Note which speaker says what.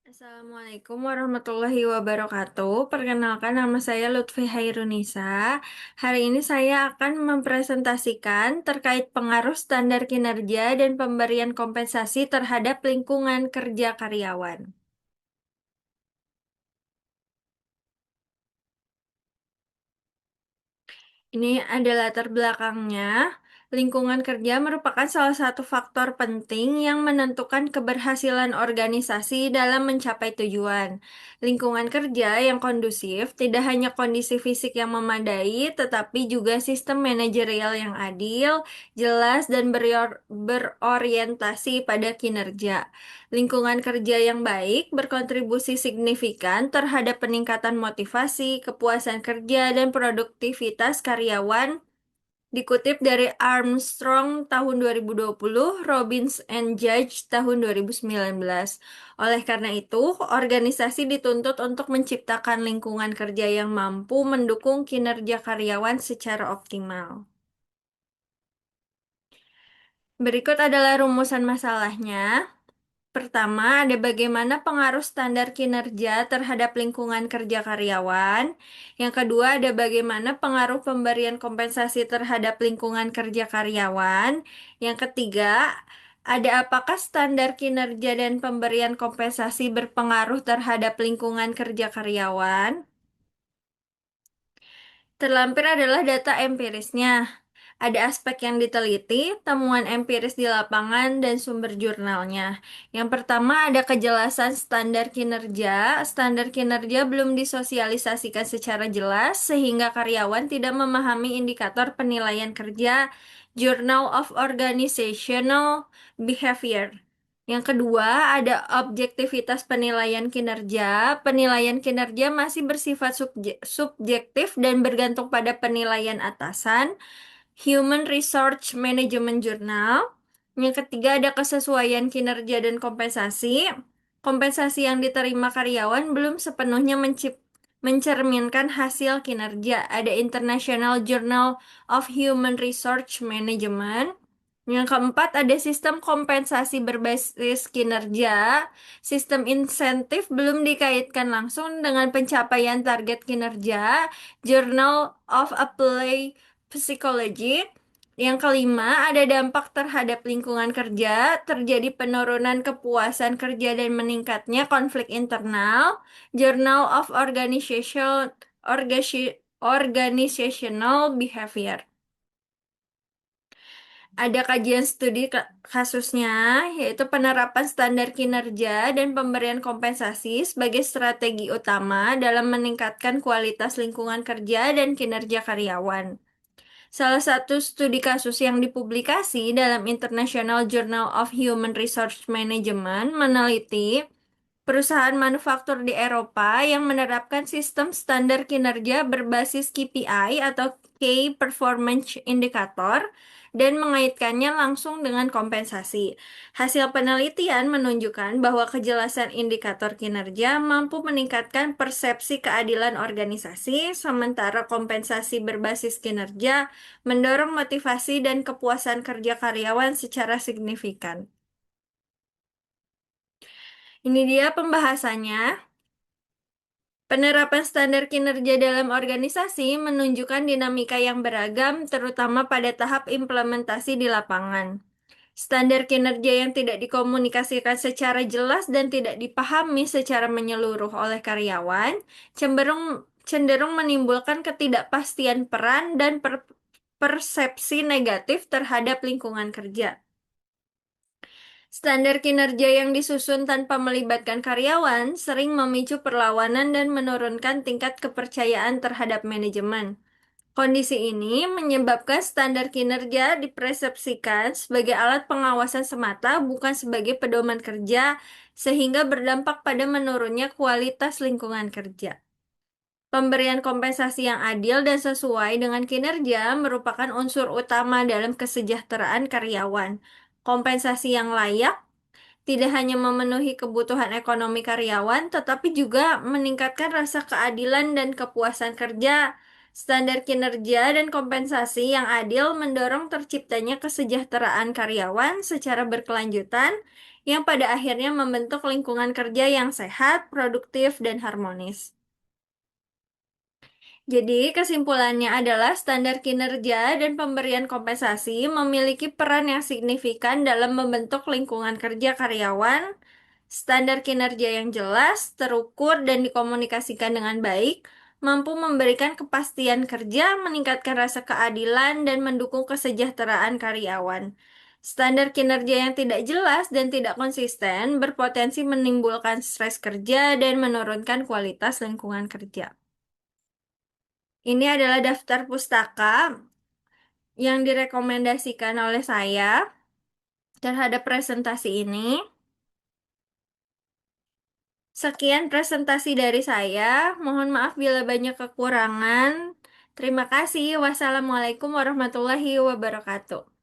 Speaker 1: Assalamualaikum warahmatullahi wabarakatuh. Perkenalkan, nama saya Lutfi Hairunisa. Hari ini saya akan mempresentasikan terkait pengaruh standar kinerja dan pemberian kompensasi terhadap lingkungan kerja karyawan. Ini adalah latar belakangnya. Lingkungan kerja merupakan salah satu faktor penting yang menentukan keberhasilan organisasi dalam mencapai tujuan. Lingkungan kerja yang kondusif tidak hanya kondisi fisik yang memadai, tetapi juga sistem manajerial yang adil, jelas, dan berorientasi pada kinerja. Lingkungan kerja yang baik berkontribusi signifikan terhadap peningkatan motivasi, kepuasan kerja, dan produktivitas karyawan. Dikutip dari Armstrong tahun 2020, Robbins and Judge tahun 2019. Oleh karena itu, organisasi dituntut untuk menciptakan lingkungan kerja yang mampu mendukung kinerja karyawan secara optimal. Berikut adalah rumusan masalahnya. Pertama, ada bagaimana pengaruh standar kinerja terhadap lingkungan kerja karyawan. Yang kedua, ada bagaimana pengaruh pemberian kompensasi terhadap lingkungan kerja karyawan. Yang ketiga, ada apakah standar kinerja dan pemberian kompensasi berpengaruh terhadap lingkungan kerja karyawan. Terlampir adalah data empirisnya. Ada aspek yang diteliti, temuan empiris di lapangan, dan sumber jurnalnya. Yang pertama, ada kejelasan standar kinerja. Standar kinerja belum disosialisasikan secara jelas, sehingga karyawan tidak memahami indikator penilaian kerja. Journal of Organizational Behavior. Yang kedua, ada objektivitas penilaian kinerja. Penilaian kinerja masih bersifat subjektif dan bergantung pada penilaian atasan. Human Resource Management Journal. Yang ketiga, ada kesesuaian kinerja dan kompensasi. Kompensasi yang diterima karyawan belum sepenuhnya mencerminkan hasil kinerja. Ada International Journal of Human Resource Management. Yang keempat, ada sistem kompensasi berbasis kinerja. Sistem insentif belum dikaitkan langsung dengan pencapaian target kinerja. Journal of Applied Psychology. Yang kelima, ada dampak terhadap lingkungan kerja, terjadi penurunan kepuasan kerja dan meningkatnya konflik internal. Journal of Organizational Behavior. Ada kajian studi kasusnya, yaitu penerapan standar kinerja dan pemberian kompensasi sebagai strategi utama dalam meningkatkan kualitas lingkungan kerja dan kinerja karyawan. Salah satu studi kasus yang dipublikasi dalam International Journal of Human Resource Management meneliti perusahaan manufaktur di Eropa yang menerapkan sistem standar kinerja berbasis KPI atau Key Performance Indicator dan mengaitkannya langsung dengan kompensasi. Hasil penelitian menunjukkan bahwa kejelasan indikator kinerja mampu meningkatkan persepsi keadilan organisasi, sementara kompensasi berbasis kinerja mendorong motivasi dan kepuasan kerja karyawan secara signifikan. Ini dia pembahasannya. Penerapan standar kinerja dalam organisasi menunjukkan dinamika yang beragam, terutama pada tahap implementasi di lapangan. Standar kinerja yang tidak dikomunikasikan secara jelas dan tidak dipahami secara menyeluruh oleh karyawan cenderung cenderung menimbulkan ketidakpastian peran dan persepsi negatif terhadap lingkungan kerja. Standar kinerja yang disusun tanpa melibatkan karyawan sering memicu perlawanan dan menurunkan tingkat kepercayaan terhadap manajemen. Kondisi ini menyebabkan standar kinerja dipersepsikan sebagai alat pengawasan semata, bukan sebagai pedoman kerja, sehingga berdampak pada menurunnya kualitas lingkungan kerja. Pemberian kompensasi yang adil dan sesuai dengan kinerja merupakan unsur utama dalam kesejahteraan karyawan. Kompensasi yang layak tidak hanya memenuhi kebutuhan ekonomi karyawan, tetapi juga meningkatkan rasa keadilan dan kepuasan kerja. Standar kinerja dan kompensasi yang adil mendorong terciptanya kesejahteraan karyawan secara berkelanjutan yang pada akhirnya membentuk lingkungan kerja yang sehat, produktif, dan harmonis. Jadi, kesimpulannya adalah standar kinerja dan pemberian kompensasi memiliki peran yang signifikan dalam membentuk lingkungan kerja karyawan. Standar kinerja yang jelas, terukur, dan dikomunikasikan dengan baik mampu memberikan kepastian kerja, meningkatkan rasa keadilan, dan mendukung kesejahteraan karyawan. Standar kinerja yang tidak jelas dan tidak konsisten berpotensi menimbulkan stres kerja dan menurunkan kualitas lingkungan kerja. Ini adalah daftar pustaka yang direkomendasikan oleh saya terhadap presentasi ini. Sekian presentasi dari saya. Mohon maaf bila banyak kekurangan. Terima kasih. Wassalamualaikum warahmatullahi wabarakatuh.